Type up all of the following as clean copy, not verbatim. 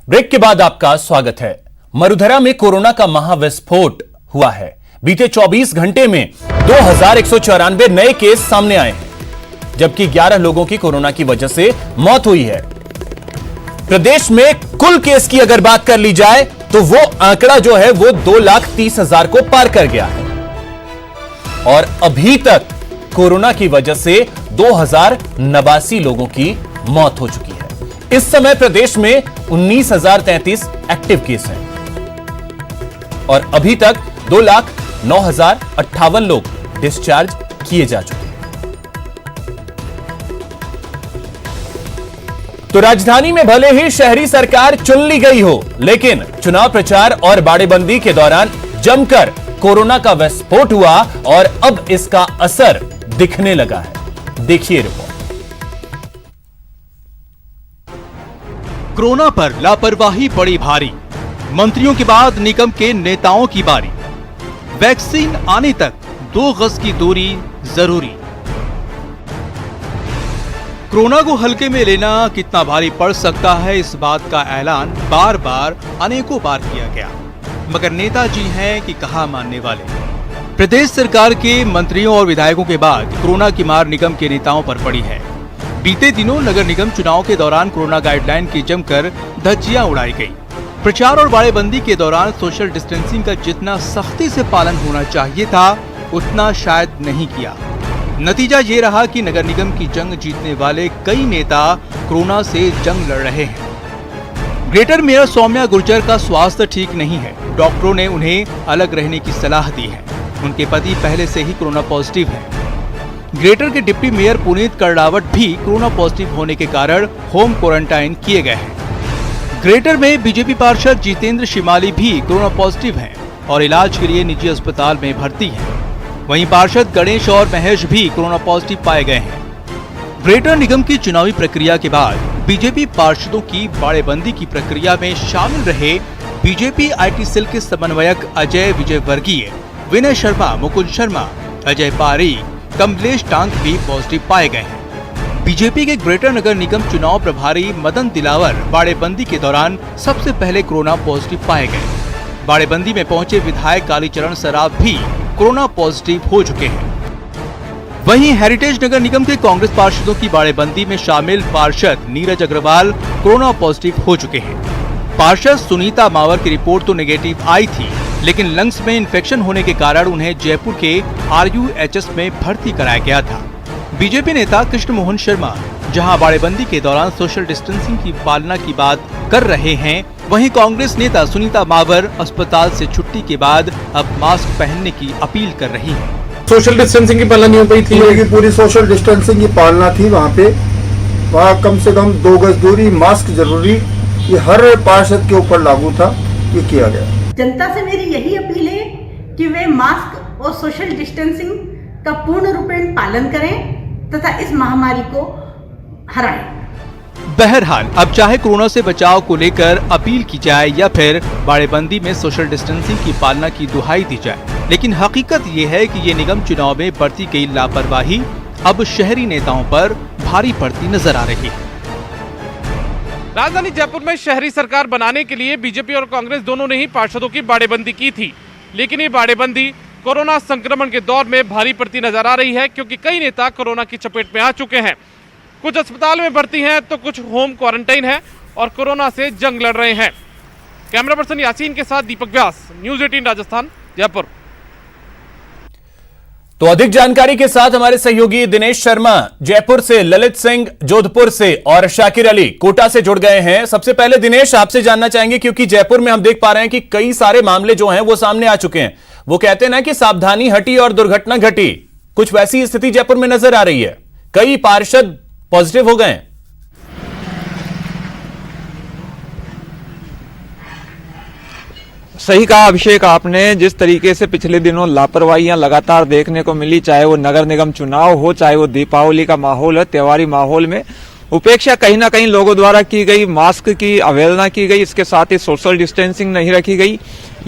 Break के बाद आपका स्वागत है। मरुधरा में कोरोना का महाविस्फोट हुआ है। बीते 24 घंटे में 2194 नए केस सामने आए हैं, जबकि 11 लोगों की कोरोना की वजह से मौत हुई है। प्रदेश में कुल केस की अगर बात कर ली जाए तो वो आंकड़ा जो है वो 2,30,000 को पार कर गया है और अभी तक कोरोना की वजह से 2,089 लोगों की मौत हो चुकी है। इस समय प्रदेश में 19,033 एक्टिव केस हैं और अभी तक 2,09,058 लोग डिस्चार्ज किए जा चुके हैं। तो राजधानी में भले ही शहरी सरकार चुन ली गई हो, लेकिन चुनाव प्रचार और बाड़ेबंदी के दौरान जमकर कोरोना का विस्फोट हुआ और अब इसका असर दिखने लगा है। देखिए रिपोर्ट। कोरोना पर लापरवाही पड़ी भारी, मंत्रियों के बाद निगम के नेताओं की बारी। वैक्सीन आने तक 2 गज की दूरी जरूरी। कोरोना को हल्के में लेना कितना भारी पड़ सकता है, इस बात का ऐलान बार बार अनेकों बार किया गया, मगर नेताजी हैं कि कहा मानने वाले। प्रदेश सरकार के मंत्रियों और विधायकों के बाद कोरोना की मार निगम के नेताओं पर पड़ी है। बीते दिनों नगर निगम चुनाव के दौरान कोरोना गाइडलाइन की जमकर धज्जियां उड़ाई गई। प्रचार और बाड़ेबंदी के दौरान सोशल डिस्टेंसिंग का जितना सख्ती से पालन होना चाहिए था, उतना शायद नहीं किया। नतीजा ये रहा कि नगर निगम की जंग जीतने वाले कई नेता कोरोना से जंग लड़ रहे हैं। ग्रेटर मेयर सौम्या गुर्जर का स्वास्थ्य ठीक नहीं है। डॉक्टरों ने उन्हें अलग रहने की सलाह दी है। उनके पति पहले से ही कोरोना पॉजिटिव है। ग्रेटर के डिप्टी मेयर पुनीत करड़ावट भी कोरोना पॉजिटिव होने के कारण होम क्वारंटाइन किए गए हैं। ग्रेटर में बीजेपी पार्षद जितेंद्र शिमाली भी कोरोना पॉजिटिव हैं और इलाज के लिए निजी अस्पताल में भर्ती हैं। वहीं पार्षद गणेश और महेश भी कोरोना पॉजिटिव पाए गए हैं। ग्रेटर निगम की चुनावी प्रक्रिया के बाद बीजेपी पार्षदों की बाड़ेबंदी की प्रक्रिया में शामिल रहे बीजेपी आईटी सेल के समन्वयक अजय विजय वर्गीय, विनय शर्मा, मुकुंद शर्मा, अजय पारी, कमलेश टांक भी पॉजिटिव पाए गए हैं। बीजेपी के ग्रेटर नगर निगम चुनाव प्रभारी मदन दिलावर बाड़ेबंदी के दौरान सबसे पहले कोरोना पॉजिटिव पाए गए। बाड़ेबंदी में पहुंचे विधायक कालीचरण सराफ भी कोरोना पॉजिटिव हो चुके हैं। वहीं हेरिटेज नगर निगम के कांग्रेस पार्षदों की बाड़ेबंदी में शामिल पार्षद नीरज अग्रवाल कोरोना पॉजिटिव हो चुके हैं। पार्षद सुनीता मावर की रिपोर्ट तो नेगेटिव आई थी, लेकिन लंग्स में इन्फेक्शन होने के कारण उन्हें जयपुर के RUHS में भर्ती कराया गया था। बीजेपी नेता कृष्ण मोहन शर्मा जहां बाड़ेबंदी के दौरान सोशल डिस्टेंसिंग की पालना की बात कर रहे हैं, वहीं कांग्रेस नेता सुनीता मावर अस्पताल से छुट्टी के बाद अब मास्क पहनने की अपील कर रही हैं। सोशल डिस्टेंसिंग की पालना नहीं हो पाई थी, पूरी सोशल डिस्टेंसिंग की पालना थी। वहाँ कम से कम 2 गज दूरी, मास्क जरूरी, ये हर पार्षद के ऊपर लागू था, ये किया गया। जनता से मेरी यही अपील है कि वे मास्क और सोशल डिस्टेंसिंग का पूर्ण रूपेण पालन करें तथा इस महामारी को हराएं। बहरहाल अब चाहे कोरोना से बचाव को लेकर अपील की जाए या फिर बाड़ेबंदी में सोशल डिस्टेंसिंग की पालना की दुहाई दी जाए, लेकिन हकीकत ये है कि ये निगम चुनाव में बरती गई लापरवाही अब शहरी नेताओं पर भारी पड़ती नजर आ रही है। राजधानी जयपुर में शहरी सरकार बनाने के लिए बीजेपी और कांग्रेस दोनों ने ही पार्षदों की बाड़ेबंदी की थी, लेकिन ये बाड़ेबंदी कोरोना संक्रमण के दौर में भारी पड़ती नजर आ रही है, क्योंकि कई नेता कोरोना की चपेट में आ चुके हैं। कुछ अस्पताल में भर्ती हैं तो कुछ होम क्वारंटाइन है और कोरोना से जंग लड़ रहे हैं। कैमरा पर्सन यासीन के साथ दीपक व्यास, न्यूज़ 18 राजस्थान, जयपुर। तो अधिक जानकारी के साथ हमारे सहयोगी दिनेश शर्मा जयपुर से, ललित सिंह जोधपुर से और शाकिर अली कोटा से जुड़ गए हैं। सबसे पहले दिनेश, आपसे जानना चाहेंगे, क्योंकि जयपुर में हम देख पा रहे हैं कि कई सारे मामले जो हैं वो सामने आ चुके हैं। वो कहते हैं ना कि सावधानी हटी और दुर्घटना घटी, कुछ वैसी स्थिति जयपुर में नजर आ रही है। कई पार्षद पॉजिटिव हो गए हैं। सही कहा अभिषेक आपने। जिस तरीके से पिछले दिनों लापरवाहियां लगातार देखने को मिली, चाहे वो नगर निगम चुनाव हो, चाहे वो दीपावली का माहौल है, त्योहारी माहौल में उपेक्षा कहीं ना कहीं लोगों द्वारा की गई, मास्क की अवहेलना की गई, इसके साथ ही सोशल डिस्टेंसिंग नहीं रखी गई।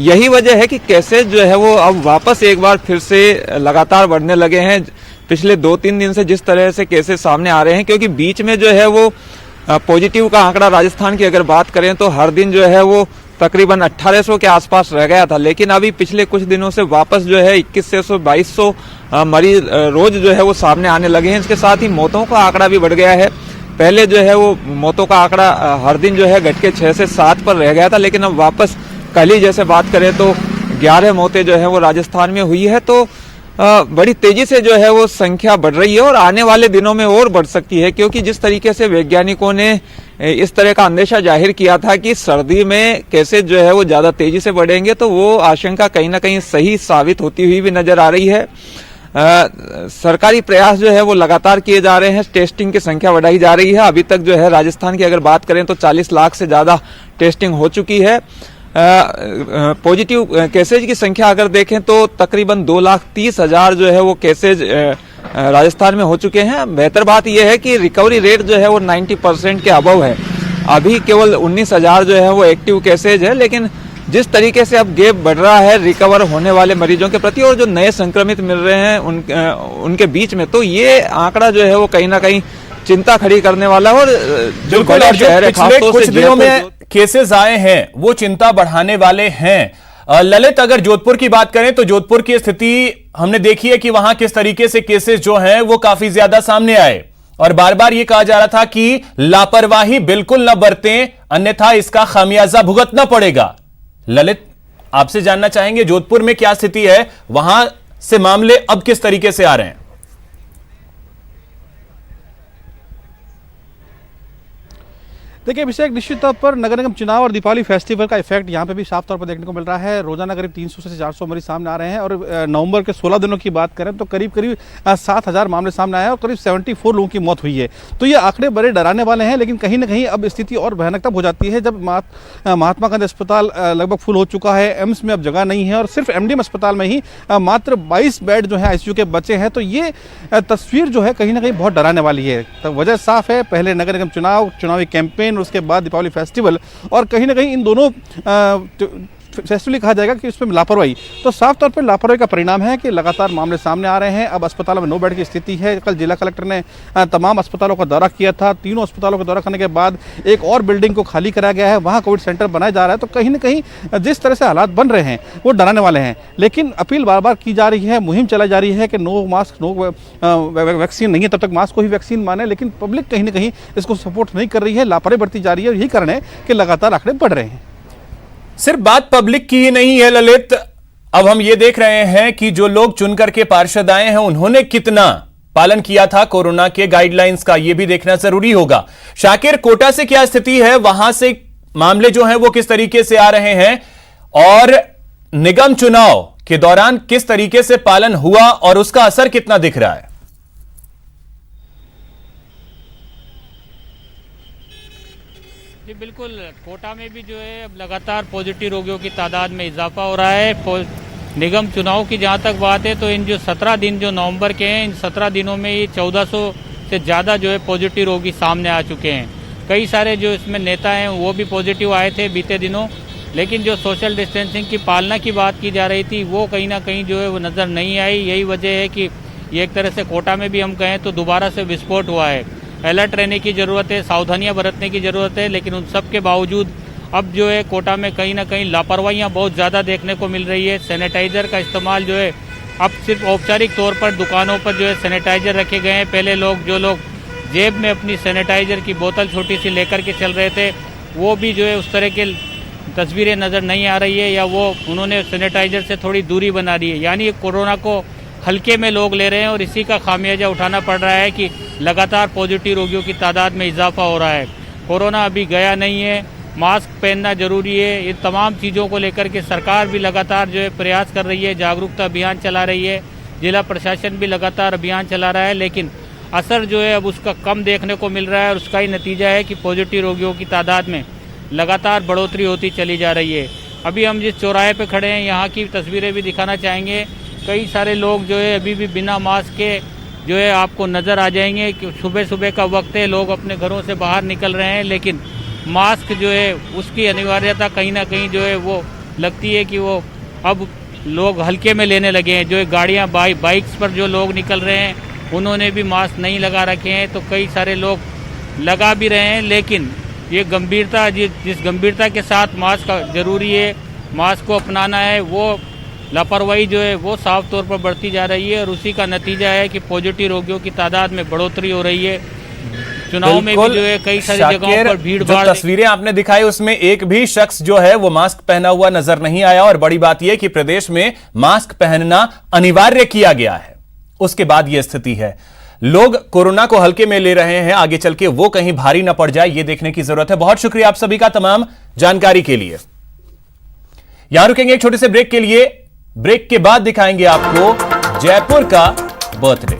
यही वजह है कि कैसे जो है वो अब वापस एक बार फिर से लगातार बढ़ने लगे हैं। पिछले 2-3 दिन से जिस तरह से केसेस सामने आ रहे हैं, क्योंकि बीच में जो है वो पॉजिटिव का आंकड़ा राजस्थान की अगर बात करें तो हर दिन जो है वो तकरीबन 1800 के आसपास रह गया था, लेकिन अभी पिछले कुछ दिनों से वापस जो है 2100 2200 मरीज रोज जो है वो सामने आने लगे हैं। इसके साथ ही मौतों का आंकड़ा भी बढ़ गया है। पहले जो है वो मौतों का आंकड़ा हर दिन जो है घट के 6 से 7 पर रह गया था, लेकिन अब वापस कल ही जैसे बात करें तो 11 मौतें जो है वो राजस्थान में हुई है। तो बड़ी तेजी से जो है वो संख्या बढ़ रही है और आने वाले दिनों में और बढ़ सकती है, क्योंकि जिस तरीके से वैज्ञानिकों ने इस तरह का अंदेशा जाहिर किया था कि सर्दी में केसेज जो है वो ज्यादा तेजी से बढ़ेंगे, तो वो आशंका कहीं ना कहीं सही साबित होती हुई भी नजर आ रही है। सरकारी प्रयास जो है वो लगातार किए जा रहे हैं, टेस्टिंग की संख्या बढ़ाई जा रही है। अभी तक जो है राजस्थान की अगर बात करें तो 40 लाख से ज्यादा टेस्टिंग हो चुकी है। पॉजिटिव केसेज की संख्या अगर देखें तो तकरीबन 2,30,000 जो है वो केसेज राजस्थान में हो चुके हैं। बेहतर बात यह है कि रिकवरी रेट जो है वो 90% के अबव है। अभी केवल 19,000 जो है वो एक्टिव केसेज है, लेकिन जिस तरीके से अब गैप बढ़ रहा है रिकवर होने वाले मरीजों के प्रति और जो नए संक्रमित मिल रहे हैं उनके बीच में, तो ये आंकड़ा जो है वो कहीं ना कहीं चिंता खड़ी करने वाला है। और जो बड़े शहर है खासतौर से दिनों में केसेस आए हैं वो चिंता बढ़ाने वाले हैं। ललित, अगर जोधपुर की बात करें तो जोधपुर की स्थिति हमने देखी है कि वहां किस तरीके से केसेस जो हैं वो काफी ज्यादा सामने आए और बार बार ये कहा जा रहा था कि लापरवाही बिल्कुल न बरतें, अन्यथा इसका खामियाजा भुगतना पड़ेगा। ललित, आपसे जानना चाहेंगे जोधपुर में क्या स्थिति है, वहां से मामले अब किस तरीके से आ रहे हैं? देखिए अभिषेक, निश्चित तौर पर नगर निगम चुनाव और दीपावली फेस्टिवल का इफेक्ट यहाँ पे भी साफ तौर पर देखने को मिल रहा है। रोजाना करीब 300 से 400 मरीज सामने आ रहे हैं और नवंबर के 16 दिनों की बात करें तो करीब 7,000 मामले सामने आए और करीब 74 लोगों की मौत हुई है। तो ये आंकड़े बड़े डराने वाले हैं, लेकिन कहीं ना कहीं अब स्थिति और भयानक तब हो जाती है जब महात्मा गांधी अस्पताल लगभग फुल हो चुका है, एम्स में अब जगह नहीं है और सिर्फ MDM अस्पताल में ही मात्र 22 बेड जो है ICU के बचे हैं। तो ये तस्वीर जो है कहीं ना कहीं बहुत डराने वाली है। तो वजह साफ है, पहले नगर निगम चुनावी कैंपेन, उसके बाद दीपावली फेस्टिवल और कहीं ना कहीं इन दोनों फेस्टिवली कहा जाएगा कि उसमें लापरवाही, तो साफ तौर पर लापरवाही का परिणाम है कि लगातार मामले सामने आ रहे हैं। अब अस्पतालों में 9 बेड की स्थिति है। कल जिला कलेक्टर ने तमाम अस्पतालों का दौरा किया था। तीनों अस्पतालों का दौरा करने के बाद एक और बिल्डिंग को खाली कराया गया है, वहाँ कोविड सेंटर बनाया जा रहा है। तो कहीं ना कहीं जिस तरह से हालात बन रहे हैं वो डराने वाले हैं, लेकिन अपील बार बार की जा रही है, मुहिम चलाई जा रही है कि नो मास्क नो वैक्सीन नहीं है तब तक मास्क को ही वैक्सीन माने, लेकिन पब्लिक कहीं ना कहीं इसको सपोर्ट नहीं कर रही है, लापरवाही बढ़ती जा रही है। यही कारण है कि लगातार आंकड़े बढ़ रहे हैं। सिर्फ बात पब्लिक की ही नहीं है ललित, अब हम ये देख रहे हैं कि जो लोग चुन करके पार्षद आए हैं उन्होंने कितना पालन किया था कोरोना के गाइडलाइंस का, यह भी देखना जरूरी होगा। शाकिर, कोटा से क्या स्थिति है, वहां से मामले जो हैं वो किस तरीके से आ रहे हैं और निगम चुनाव के दौरान किस तरीके से पालन हुआ और उसका असर कितना दिख रहा है? जी बिल्कुल, कोटा में भी जो है अब लगातार पॉजिटिव रोगियों की तादाद में इजाफा हो रहा है। निगम चुनाव की जहां तक बात है तो इन जो 17 दिन जो नवंबर के हैं, इन 17 दिनों में ये 1400 से ज़्यादा जो है पॉजिटिव रोगी सामने आ चुके हैं। कई सारे जो इसमें नेता हैं वो भी पॉजिटिव आए थे बीते दिनों, लेकिन जो सोशल डिस्टेंसिंग की पालना की बात की जा रही थी वो कहीं ना कहीं जो है वो नज़र नहीं आई। यही वजह है कि ये एक तरह से कोटा में भी हम कहें तो दोबारा से विस्फोट हुआ है। अलर्ट रहने की ज़रूरत है, सावधानियां बरतने की ज़रूरत है, लेकिन उन सब के बावजूद अब जो है कोटा में कहीं ना कहीं लापरवाहियां बहुत ज़्यादा देखने को मिल रही है। सैनिटाइज़र का इस्तेमाल जो है अब सिर्फ औपचारिक तौर पर दुकानों पर जो है सैनिटाइज़र रखे गए हैं। पहले जो लोग जेब में अपनी सैनिटाइज़र की बोतल छोटी सी लेकर के चल रहे थे वो भी जो है उस तरह की तस्वीरें नज़र नहीं आ रही है, या वो उन्होंने सैनिटाइज़र से थोड़ी दूरी बना दी है। यानी कोरोना को हल्के में लोग ले रहे हैं और इसी का खामियाजा उठाना पड़ रहा है कि लगातार पॉजिटिव रोगियों की तादाद में इजाफा हो रहा है। कोरोना अभी गया नहीं है, मास्क पहनना जरूरी है। ये तमाम चीज़ों को लेकर के सरकार भी लगातार जो है प्रयास कर रही है, जागरूकता अभियान चला रही है, जिला प्रशासन भी लगातार अभियान चला रहा है, लेकिन असर जो है अब उसका कम देखने को मिल रहा है और उसका ही नतीजा है कि पॉजिटिव रोगियों की तादाद में लगातार बढ़ोतरी होती चली जा रही है। अभी हम जिस चौराहे पर खड़े हैं यहाँ की तस्वीरें भी दिखाना चाहेंगे। कई सारे लोग जो है अभी भी बिना मास्क के जो है आपको नज़र आ जाएंगे कि सुबह सुबह का वक्त है, लोग अपने घरों से बाहर निकल रहे हैं, लेकिन मास्क जो है उसकी अनिवार्यता कहीं ना कहीं जो है वो लगती है कि वो अब लोग हल्के में लेने लगे हैं। जो है गाड़ियाँ बाइक्स पर जो लोग निकल रहे हैं उन्होंने भी मास्क नहीं लगा रखे हैं, तो कई सारे लोग लगा भी रहे हैं, लेकिन ये गंभीरता जिस गंभीरता के साथ मास्क का जरूरी है, मास्क को अपनाना है, वो लापरवाही जो है वो साफ तौर पर बढ़ती जा रही है और उसी का नतीजा है कि पॉजिटिव रोगियों की तादाद में बढ़ोतरी हो रही है। चुनाव में भी जो है कई सारी जगहों पर भीड़ भाड़। जो तस्वीरें आपने दिखाई उसमें एक भी शख्स जो है वो मास्क पहना हुआ नजर नहीं आया और बड़ी बात यह कि प्रदेश में मास्क पहनना अनिवार्य किया गया है। उसके बाद यह स्थिति है, लोग कोरोना को हल्के में ले रहे हैं, आगे चल के वो कहीं भारी ना पड़ जाए, यह देखने की जरूरत है। बहुत शुक्रिया आप सभी का तमाम जानकारी के लिए। यहां रुकेंगे एक छोटे से ब्रेक के लिए। ब्रेक के बाद दिखाएंगे आपको जयपुर का बर्थडे।